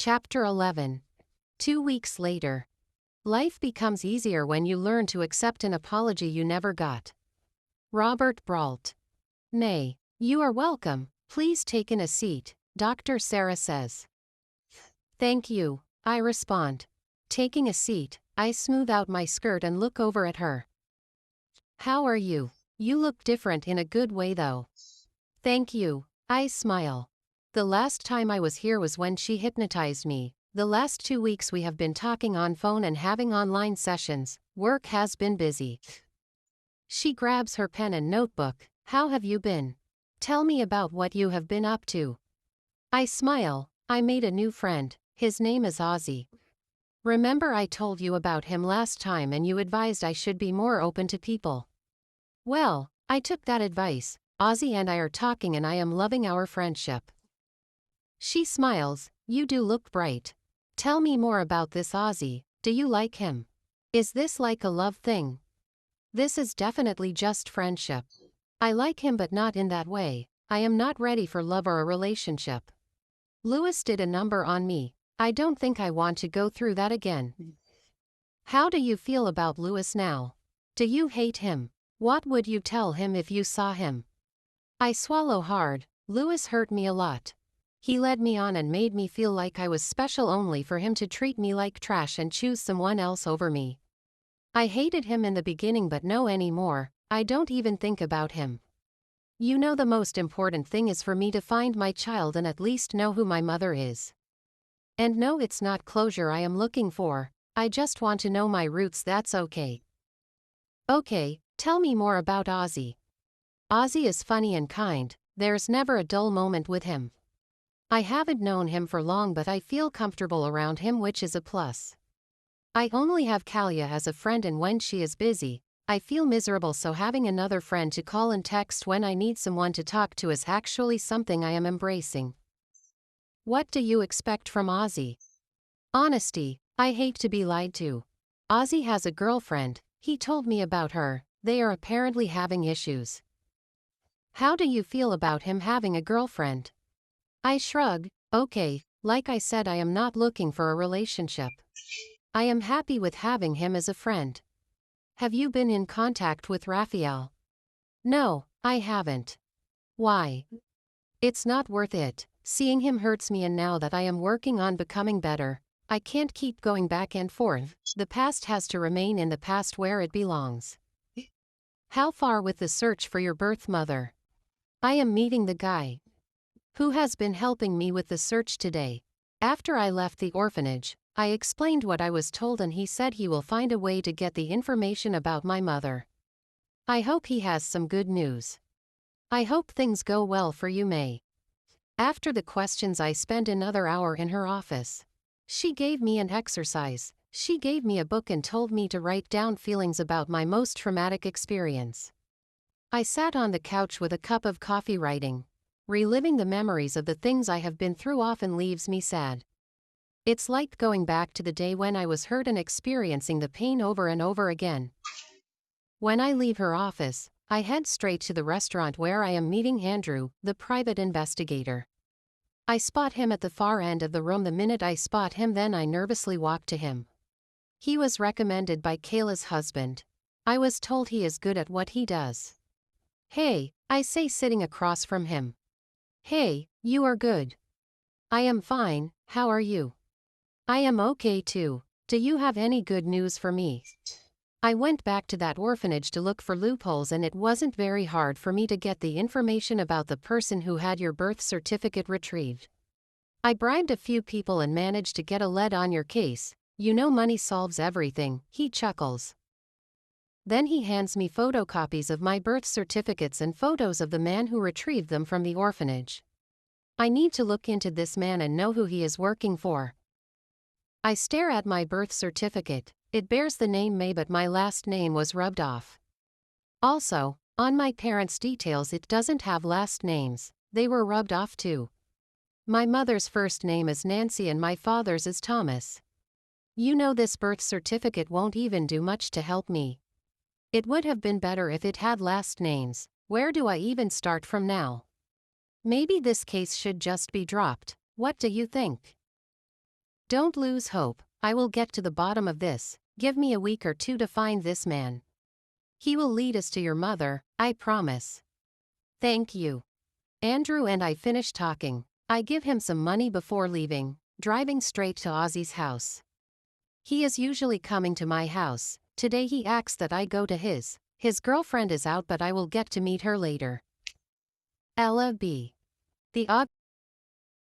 Chapter 11. 2 weeks later. Life becomes easier when you learn to accept an apology you never got. Robert Brault. May. You are welcome. Please take in a seat, Dr. Sarah says. Thank you, I respond. Taking a seat, I smooth out my skirt and look over at her. How are you? You look different in a good way though. Thank you, I smile. The last time I was here was when she hypnotized me. The last 2 weeks we have been talking on phone and having online sessions. Work has been busy. She grabs her pen and notebook. How have you been? Tell me about what you have been up to. I smile. I made a new friend. His name is Ozzy. Remember I told you about him last time and you advised I should be more open to people. Well, I took that advice. Ozzy and I are talking and I am loving our friendship. She smiles. You do look bright. Tell me more about this Ozzy. Do you like him? Is this like a love thing? This is definitely just friendship. I like him but not in that way. I am not ready for love or a relationship. Lewis did a number on me. I don't think I want to go through that again. How do you feel about Lewis now? Do you hate him? What would you tell him if you saw him? I swallow hard. Lewis hurt me a lot. He led me on and made me feel like I was special only for him to treat me like trash and choose someone else over me. I hated him in the beginning but no anymore. I don't even think about him. You know the most important thing is for me to find my child and at least know who my mother is. And no, it's not closure I am looking for. I just want to know my roots. That's okay. Okay, tell me more about Ozzy. Ozzy is funny and kind. There's never a dull moment with him. I haven't known him for long but I feel comfortable around him, which is a plus. I only have Kalia as a friend and when she is busy, I feel miserable, so having another friend to call and text when I need someone to talk to is actually something I am embracing. What do you expect from Ozzy? Honesty. I hate to be lied to. Ozzy has a girlfriend. He told me about her. They are apparently having issues. How do you feel about him having a girlfriend? I shrug. Okay, like I said, I am not looking for a relationship. I am happy with having him as a friend. Have you been in contact with Raphael? No, I haven't. Why? It's not worth it. Seeing him hurts me, and now that I am working on becoming better, I can't keep going back and forth. The past has to remain in the past where it belongs. How far with the search for your birth mother? I am meeting the guy who has been helping me with the search today. After I left the orphanage, I explained what I was told and he said he will find a way to get the information about my mother. I hope he has some good news. I hope things go well for you, May. After the questions, I spent another hour in her office. She gave me an exercise. She gave me a book and told me to write down feelings about my most traumatic experience. I sat on the couch with a cup of coffee writing. Reliving the memories of the things I have been through often leaves me sad. It's like going back to the day when I was hurt and experiencing the pain over and over again. When I leave her office, I head straight to the restaurant where I am meeting Andrew, the private investigator. I spot him at the far end of the room. The minute I spot him, then I nervously walk to him. He was recommended by Kayla's husband. I was told he is good at what he does. Hey, I say, sitting across from him. Hey, you are good. I am fine, how are you? I am okay too. Do you have any good news for me? I went back to that orphanage to look for loopholes and it wasn't very hard for me to get the information about the person who had your birth certificate retrieved. I bribed a few people and managed to get a lead on your case. You know, money solves everything, he chuckles. Then he hands me photocopies of my birth certificates and photos of the man who retrieved them from the orphanage. I need to look into this man and know who he is working for. I stare at my birth certificate. It bears the name May, but my last name was rubbed off. Also, on my parents' details it doesn't have last names. They were rubbed off too. My mother's first name is Nancy and my father's is Thomas. You know, this birth certificate won't even do much to help me. It would have been better if it had last names. Where do I even start from now? Maybe this case should just be dropped. What do you think? Don't lose hope, I will get to the bottom of this. Give me a week or two to find this man. He will lead us to your mother, I promise. Thank you. Andrew and I finish talking. I give him some money before leaving, driving straight to Ozzy's house. He is usually coming to my house. Today he asks that I go to his. His girlfriend is out, but I will get to meet her later. Ella B. The